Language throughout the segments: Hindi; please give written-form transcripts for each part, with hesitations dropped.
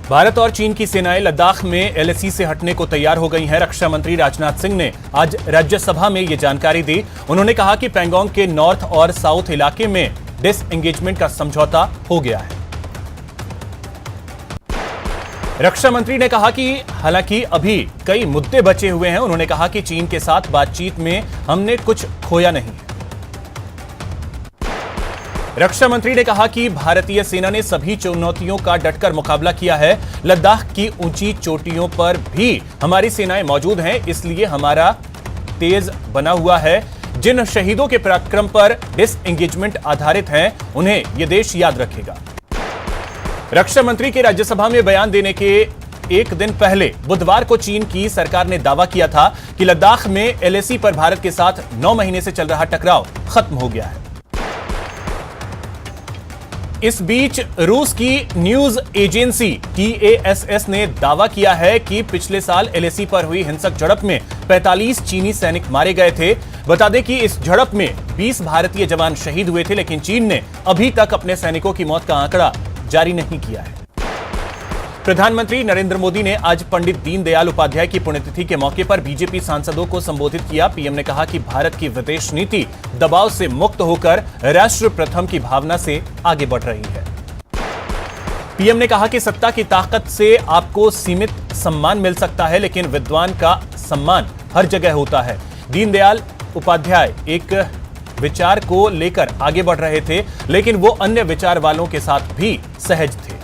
भारत और चीन की सेनाएं लद्दाख में एलएसी से हटने को तैयार हो गई हैं। रक्षा मंत्री राजनाथ सिंह ने आज राज्यसभा में ये जानकारी दी। उन्होंने कहा कि पैंगोंग के नॉर्थ और साउथ इलाके में डिसएंगेजमेंट का समझौता हो गया है। रक्षा मंत्री ने कहा कि हालांकि अभी कई मुद्दे बचे हुए हैं। उन्होंने कहा कि चीन के साथ बातचीत में हमने कुछ खोया नहीं है। रक्षा मंत्री ने कहा कि भारतीय सेना ने सभी चुनौतियों का डटकर मुकाबला किया है। लद्दाख की ऊंची चोटियों पर भी हमारी सेनाएं मौजूद हैं, इसलिए हमारा तेज बना हुआ है। जिन शहीदों के पराक्रम पर डिसएंगेजमेंट आधारित हैं, उन्हें यह देश याद रखेगा। रक्षा मंत्री के राज्यसभा में बयान देने के एक दिन पहले बुधवार को चीन की सरकार ने दावा किया था कि लद्दाख में एलएसी पर भारत के साथ 9 महीने से चल रहा टकराव खत्म हो गया है। इस बीच रूस की न्यूज एजेंसी TASS ने दावा किया है कि पिछले साल एलएसी पर हुई हिंसक झड़प में 45 चीनी सैनिक मारे गए थे। बता दें कि इस झड़प में 20 भारतीय जवान शहीद हुए थे, लेकिन चीन ने अभी तक अपने सैनिकों की मौत का आंकड़ा जारी नहीं किया है। प्रधानमंत्री नरेंद्र मोदी ने आज पंडित दीनदयाल उपाध्याय की पुण्यतिथि के मौके पर बीजेपी सांसदों को संबोधित किया। पीएम ने कहा कि भारत की विदेश नीति दबाव से मुक्त होकर राष्ट्र प्रथम की भावना से आगे बढ़ रही है। पीएम ने कहा कि सत्ता की ताकत से आपको सीमित सम्मान मिल सकता है, लेकिन विद्वान का सम्मान हर जगह होता है। दीनदयाल उपाध्याय एक विचार को लेकर आगे बढ़ रहे थे, लेकिन वो अन्य विचार वालों के साथ भी सहज थे।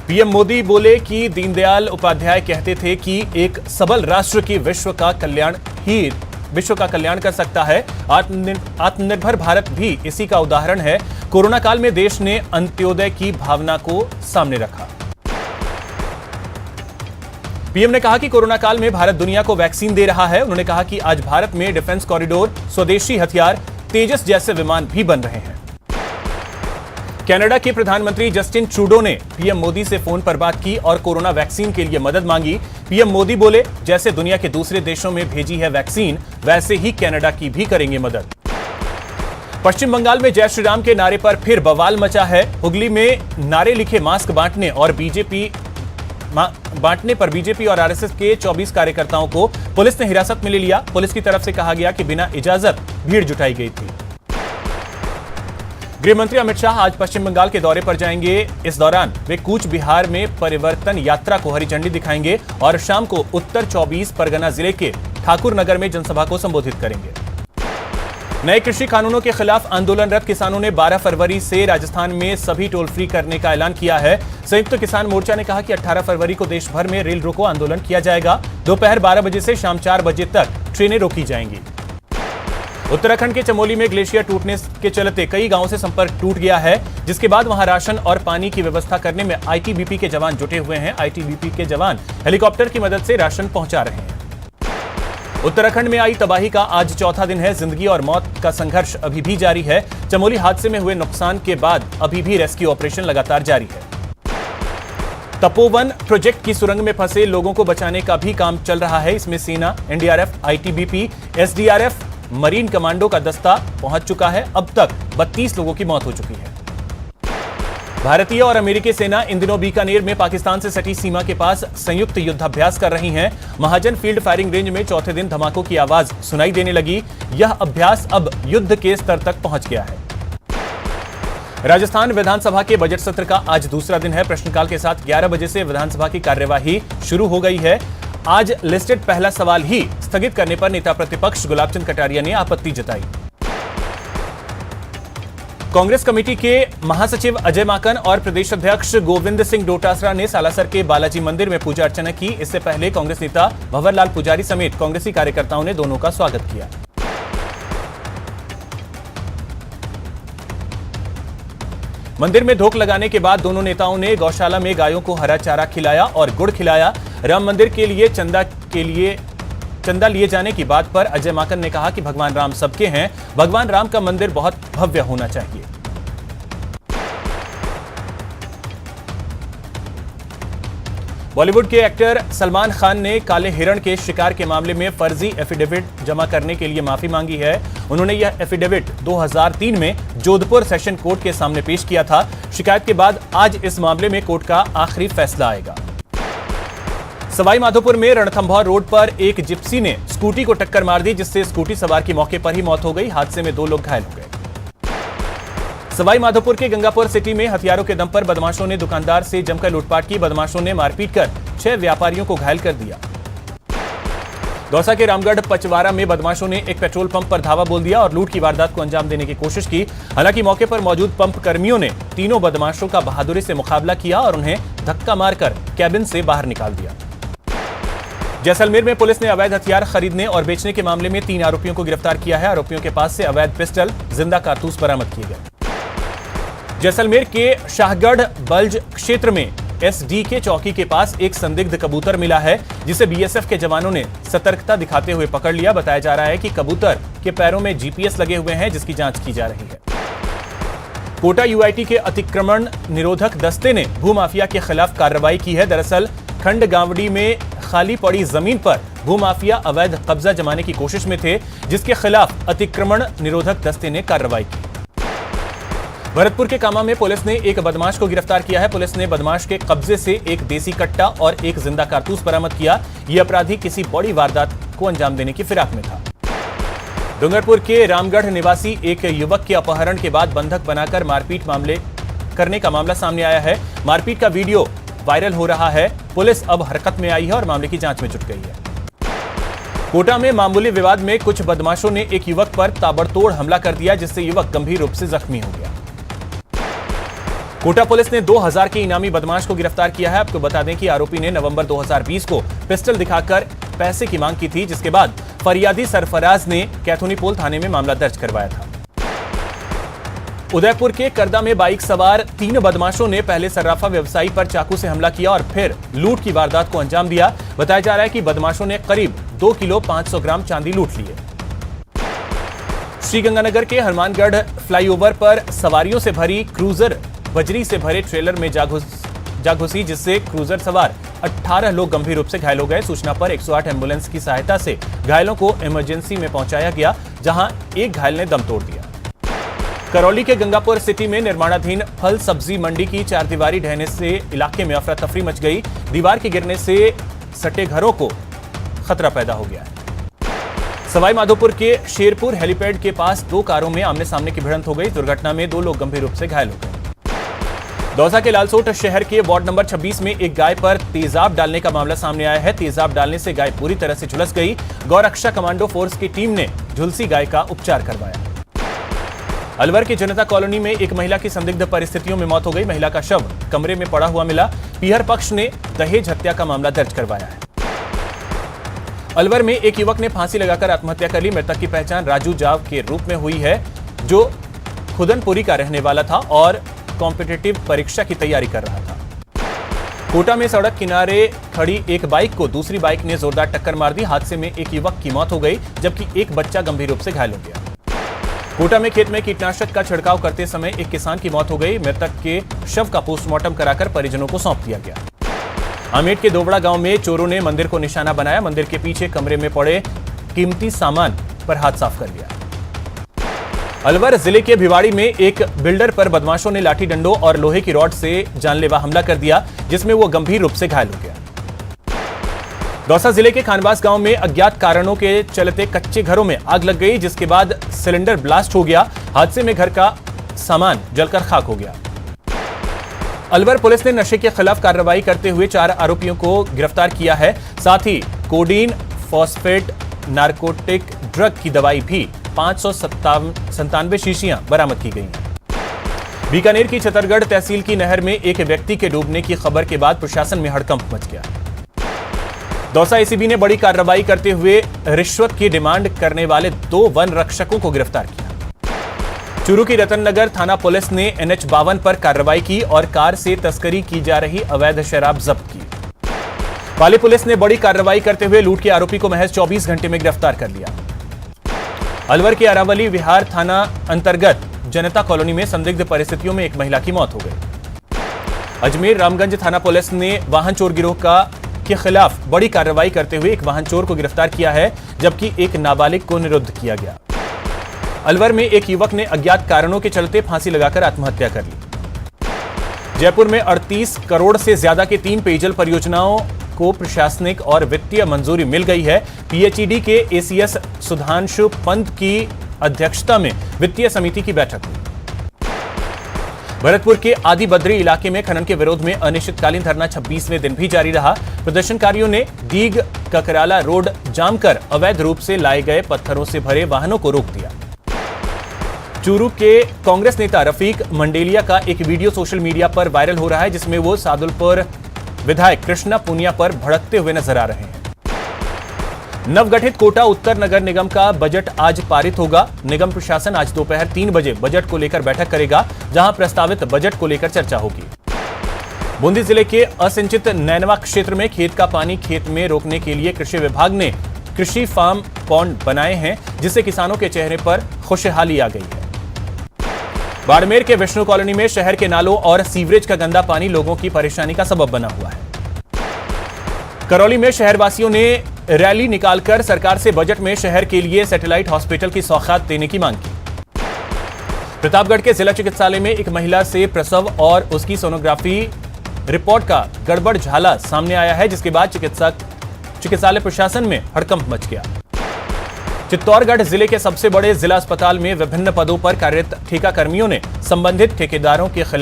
पीएम मोदी बोले कि दीनदयाल उपाध्याय कहते थे कि एक सबल राष्ट्र की विश्व का कल्याण कर सकता है। आत्मनिर्भर भारत भी इसी का उदाहरण है। कोरोना काल में देश ने अंत्योदय की भावना को सामने रखा। पीएम ने कहा कि कोरोना काल में भारत दुनिया को वैक्सीन दे रहा है। उन्होंने कहा कि आज भारत में डिफेंस कॉरिडोर, स्वदेशी हथियार, तेजस जैसे विमान भी बन रहे हैं। कनाडा के प्रधानमंत्री जस्टिन ट्रूडो ने पीएम मोदी से फोन पर बात की और कोरोना वैक्सीन के लिए मदद मांगी। पीएम मोदी बोले, जैसे दुनिया के दूसरे देशों में भेजी है वैक्सीन, वैसे ही कनाडा की भी करेंगे मदद। पश्चिम बंगाल में जय श्री राम के नारे पर फिर बवाल मचा है। हुगली में नारे लिखे मास्क बांटने पर बीजेपी और आरएसएस के 24 कार्यकर्ताओं को पुलिस ने हिरासत में ले लिया। पुलिस की तरफ से कहा गया कि बिना इजाजत भीड़ जुटाई गई थी। गृह मंत्री अमित शाह आज पश्चिम बंगाल के दौरे पर जाएंगे। इस दौरान वे कूच बिहार में परिवर्तन यात्रा को हरी झंडी दिखाएंगे और शाम को उत्तर 24 परगना जिले के ठाकुर नगर में जनसभा को संबोधित करेंगे। नए कृषि कानूनों के खिलाफ आंदोलनरत किसानों ने 12 फरवरी से राजस्थान में सभी टोल फ्री करने का ऐलान किया है। संयुक्त किसान मोर्चा ने कहा कि 18 फरवरी को देश भर में रेल रोको आंदोलन किया जाएगा। दोपहर 12 बजे से शाम 4 बजे तक ट्रेनें रोकी जाएंगी। उत्तराखंड के चमोली में ग्लेशियर टूटने के चलते कई गांवों से संपर्क टूट गया है, जिसके बाद वहां राशन और पानी की व्यवस्था करने में आईटीबीपी के जवान जुटे हुए हैं। आईटीबीपी के जवान हेलीकॉप्टर की मदद से राशन पहुंचा रहे हैं। उत्तराखंड में आई तबाही का आज चौथा दिन है। जिंदगी और मौत का संघर्ष अभी भी जारी है। चमोली हादसे में हुए नुकसान के बाद अभी भी रेस्क्यू ऑपरेशन लगातार जारी है। तपोवन प्रोजेक्ट की सुरंग में फंसे लोगों को बचाने का भी काम चल रहा है। इसमें सेना, NDRF, ITBP, SDRF, marine commando का दस्ता पहुंच चुका है। अब तक 32 लोगों की मौत हो चुकी है। भारतीय और अमेरिकी सेना इन दिनों बीकानेर में पाकिस्तान से सटी सीमा के पास संयुक्त युद्धाभ्यास कर रही हैं। महाजन फील्ड फायरिंग रेंज में चौथे दिन धमाकों की आवाज सुनाई देने लगी। यह अभ्यास अब युद्ध के स्तर तक पहुंच गया है। राजस्थान विधानसभा के बजट सत्र का आज दूसरा दिन है। प्रश्नकाल के साथ 11 बजे से विधानसभा की कार्यवाही शुरू हो गई है। आज लिस्टेड पहला सवाल ही स्थगित करने पर नेता प्रतिपक्ष गुलाबचंद कटारिया ने आपत्ति जताई। कांग्रेस कमेटी के महासचिव अजय माकन और प्रदेश अध्यक्ष गोविंद सिंह डोटासरा ने सालासर के बालाजी मंदिर में पूजा अर्चना की। इससे पहले कांग्रेस नेता भंवरलाल पुजारी समेत कांग्रेसी कार्यकर्ताओं ने दोनों का स्वागत किया। मंदिर में धोख लगाने के बाद दोनों नेताओं ने गौशाला में गायों को हरा चारा खिलाया और गुड़ खिलाया। राम मंदिर के लिए चंदा लिए जाने की बात पर अजय माकन ने कहा कि भगवान राम सबके हैं। भगवान राम का मंदिर बहुत भव्य होना चाहिए। बॉलीवुड के एक्टर सलमान खान ने काले हिरण के शिकार के मामले में फर्जी एफिडेविट जमा करने के लिए माफी मांगी है। उन्होंने यह एफिडेविट 2003 में जोधपुर सेशन कोर्ट के सामने पेश किया था। शिकायत के बाद आज इस मामले में कोर्ट का आखिरी फैसला आएगा। सवाई माधोपुर में रणथंभौर रोड पर एक जिप्सी ने स्कूटी को टक्कर मार दी, जिससे स्कूटी सवार की मौके पर ही मौत हो गई। हादसे में 2 लोग घायल हो गए। सवाई माधोपुर के गंगापुर सिटी में हथियारों के दम पर बदमाशों ने दुकानदार से जमकर लूटपाट की। बदमाशों ने मारपीट कर 6 व्यापारियों को घायल कर दिया। दौसा के रामगढ़ पचवारा में बदमाशों ने एक पेट्रोल पंप पर धावा बोल दिया और लूट की वारदात को अंजाम देने की कोशिश की। हालांकि मौके पर मौजूद पंप कर्मियों ने तीनों बदमाशों का बहादुरी से मुकाबला किया और उन्हें धक्का मारकर कैबिन से बाहर निकाल दिया। जैसलमेर में पुलिस ने अवैध हथियार खरीदने और बेचने के मामले में 3 आरोपियों को गिरफ्तार किया है। आरोपियों के पास से अवैध पिस्टल, जिंदा कारतूस बरामद किए गए। जैसलमेर के शाहगढ़ बल्ज क्षेत्र में एसडी के चौकी के पास एक संदिग्ध कबूतर मिला है, जिसे बीएसएफ के जवानों ने सतर्कता दिखाते हुए पकड़ लिया। बताया जा रहा है कि कबूतर के पैरों में जीपीएस लगे हुए हैं, जिसकी जांच की जा रही है। कोटा यूआईटी के अतिक्रमण निरोधक दस्ते ने भूमाफिया के खिलाफ कार्रवाई की है। दरअसल खंड गांवड़ी में खाली पड़ी जमीन पर भूमाफिया अवैध कब्जा जमाने की कोशिश में थे, जिसके खिलाफ अतिक्रमण निरोधक दस्ते ने कार्रवाई की। भरतपुर के कामा में पुलिस ने एक बदमाश को गिरफ्तार किया है। पुलिस ने बदमाश के कब्जे से एक देसी कट्टा और एक जिंदा कारतूस बरामद किया। यह अपराधी किसी बड़ी वारदात को अंजाम देने की फिराक में था। डूंगरपुर के रामगढ़ निवासी एक युवक के अपहरण के बाद बंधक बनाकर मारपीट करने का मामला सामने आया है। मारपीट का वीडियो वायरल हो रहा है। पुलिस अब हरकत में आई है और मामले की जांच में जुट गई है। कोटा में मामूली विवाद में कुछ बदमाशों ने एक युवक पर ताबड़तोड़ हमला कर दिया, जिससे युवक गंभीर रूप से जख्मी हो गया। कोटा पुलिस ने 2000 के इनामी बदमाश को गिरफ्तार किया है। आपको बता दें कि आरोपी ने नवंबर 2020 को पिस्टल दिखाकर पैसे की मांग की थी, जिसके बाद फरियादी सरफराज ने कैथोनीपोल थाने में मामला दर्ज करवाया था। उदयपुर के करदा में बाइक सवार 3 बदमाशों ने पहले सर्राफा व्यवसायी पर चाकू से हमला किया और फिर लूट की वारदात को अंजाम दिया। बताया जा रहा है कि बदमाशों ने करीब 2 किलो 500 ग्राम चांदी लूट ली है। श्रीगंगानगर के हनुमानगढ़ फ्लाईओवर पर सवारियों से भरी क्रूजर बजरी से भरे ट्रेलर में जा घुसी, जिससे क्रूजर सवार 18 लोग गंभीर रूप से घायल हो गए। सूचना पर 108 एम्बुलेंस की सहायता से घायलों को इमरजेंसी में पहुंचाया गया, जहां एक घायल ने दम तोड़ दिया। करौली के गंगापुर सिटी में निर्माणाधीन फल सब्जी मंडी की 4 दीवारी ढहने से इलाके में अफरा तफरी मच गई। दीवार के गिरने से सटे घरों को खतरा पैदा हो गया है। सवाई माधोपुर के शेरपुर हेलीपैड के पास 2 कारों में आमने सामने की भिड़ंत हो गई। दुर्घटना में 2 लोग गंभीर रूप से घायल हो गए। दौसा के लालसोट शहर के वार्ड नंबर 26 में एक गाय पर तेजाब डालने का मामला सामने आया है। तेजाब डालने से गाय पूरी तरह से झुलस गई। गौरक्षा कमांडो फोर्स की टीम ने झुलसी गाय का उपचार करवाया। अलवर की जनता कॉलोनी में एक महिला की संदिग्ध परिस्थितियों में मौत हो गई। महिला का शव कमरे में पड़ा हुआ मिला। पीहर पक्ष ने दहेज हत्या का मामला दर्ज करवाया है। अलवर में एक युवक ने फांसी लगाकर आत्महत्या कर ली। मृतक की पहचान राजू जाव के रूप में हुई है, जो खुदनपुरी का रहने वाला था और कॉम्पिटिटिव परीक्षा की तैयारी कर रहा था। कोटा में सड़क किनारे खड़ी एक बाइक को दूसरी बाइक ने जोरदार टक्कर मार दी। हादसे में एक युवक की मौत हो गई, जबकि एक बच्चा गंभीर रूप से घायल हो गया। कोटा में खेत में कीटनाशक का छिड़काव करते समय एक किसान की मौत हो गई। मृतक के शव का पोस्टमार्टम कराकर परिजनों को सौंप दिया गया। आमेट के दोवड़ा गांव में चोरों ने मंदिर को निशाना बनाया। मंदिर के पीछे कमरे में पड़े कीमती सामान पर हाथ साफ कर लिया। अलवर जिले के भिवाड़ी में एक बिल्डर पर बदमाशों ने लाठी डंडों और लोहे की रॉड से जानलेवा हमला कर दिया, जिसमें वो गंभीर रूप से घायल हो गया। दौसा जिले के खानबास गांव में अज्ञात कारणों के चलते कच्चे घरों में आग लग गई, जिसके बाद सिलेंडर ब्लास्ट हो गया। हादसे में घर का सामान जलकर खाक हो गया। अलवर पुलिस ने नशे के खिलाफ कार्रवाई करते हुए 4 आरोपियों को गिरफ्तार किया है। साथ ही कोडीन, फॉस्फेट, नारकोटिक ड्रग की दवाई भी 597 शीशियां बरामद की गई हैं। बीकानेर की छतरगढ़ तहसील की नहर में एक व्यक्ति के डूबने की खबर के बाद प्रशासन में हड़कंप मच गया। दौसा एसीबी ने बड़ी कार्रवाई करते हुए रिश्वत की डिमांड करने वाले 2 वन रक्षकों को गिरफ्तार किया। चूरू की रतननगर थाना पुलिस ने NH-52 पर कार्रवाई की और कार से तस्करी की जा रही अवैध शराब जब्त की। पाली पुलिस ने बड़ी कार्रवाई करते हुए लूट के आरोपी को महज 24 घंटे में गिरफ्तार कर लिया। अलवर के अरावली विहार थाना अंतर्गत जनता कॉलोनी में संदिग्ध परिस्थितियों में एक महिला की मौत हो गई। अजमेर रामगंज थाना पुलिस ने वाहन चोर गिरोह के खिलाफ बड़ी कार्रवाई करते हुए एक वाहन चोर को गिरफ्तार किया है, जबकि एक नाबालिग को निरुद्ध किया गया। अलवर में एक युवक ने अज्ञात कारणों के चलते फांसी लगाकर आत्महत्या कर ली। जयपुर में 38 करोड़ से ज्यादा के 3 पेयजल परियोजनाओं को प्रशासनिक और वित्तीय मंजूरी मिल गई है। पीएचईडी के एसीएस सुधांशु पंत की अध्यक्षता में वित्तीय समिति की बैठक हुई। भरतपुर के आदि बद्री इलाके में खनन के विरोध में अनिश्चितकालीन धरना 26वें दिन भी जारी रहा। प्रदर्शनकारियों ने दीग ककराला रोड जाम कर अवैध रूप से लाए गए पत्थरों से भरे वाहनों को रोक दिया। चूरू के कांग्रेस नेता रफीक मंडेलिया का एक वीडियो सोशल मीडिया पर वायरल हो रहा है, जिसमें वो सादुलपुर विधायक कृष्णा पुनिया पर भड़कते हुए नजर आ रहे हैं। नवगठित कोटा उत्तर नगर निगम का बजट आज पारित होगा। निगम प्रशासन आज दोपहर 3 बजे बजट को लेकर बैठक करेगा, जहां प्रस्तावित बजट को लेकर चर्चा होगी। बूंदी जिले के असिंचित नैनवा क्षेत्र में खेत का पानी खेत में रोकने के लिए कृषि विभाग ने कृषि फार्म पॉन्ड बनाए हैं, जिससे किसानों के चेहरे पर खुशहाली आ गई है। बाड़मेर के विष्णु कॉलोनी में शहर के नालों और सीवरेज का गंदा पानी लोगों की परेशानी का सबब बना हुआ है। करौली में शहरवासियों ने रैली निकालकर सरकार से बजट में शहर के लिए सैटेलाइट हॉस्पिटल की सौगात देने की मांग की। प्रतापगढ़ के जिला चिकित्सालय में एक महिला से प्रसव और उसकी सोनोग्राफी रिपोर्ट का गड़बड़ झाला सामने आया है, जिसके बाद चिकित्सालय प्रशासन में हड़कंप मच गया। चित्तौड़गढ़ जिले के सबसे बड़े जिला अस्पताल में विभिन्न पदों पर कार्यरत ठेका कर्मियों ने संबंधित ठेकेदारों के खिलाफ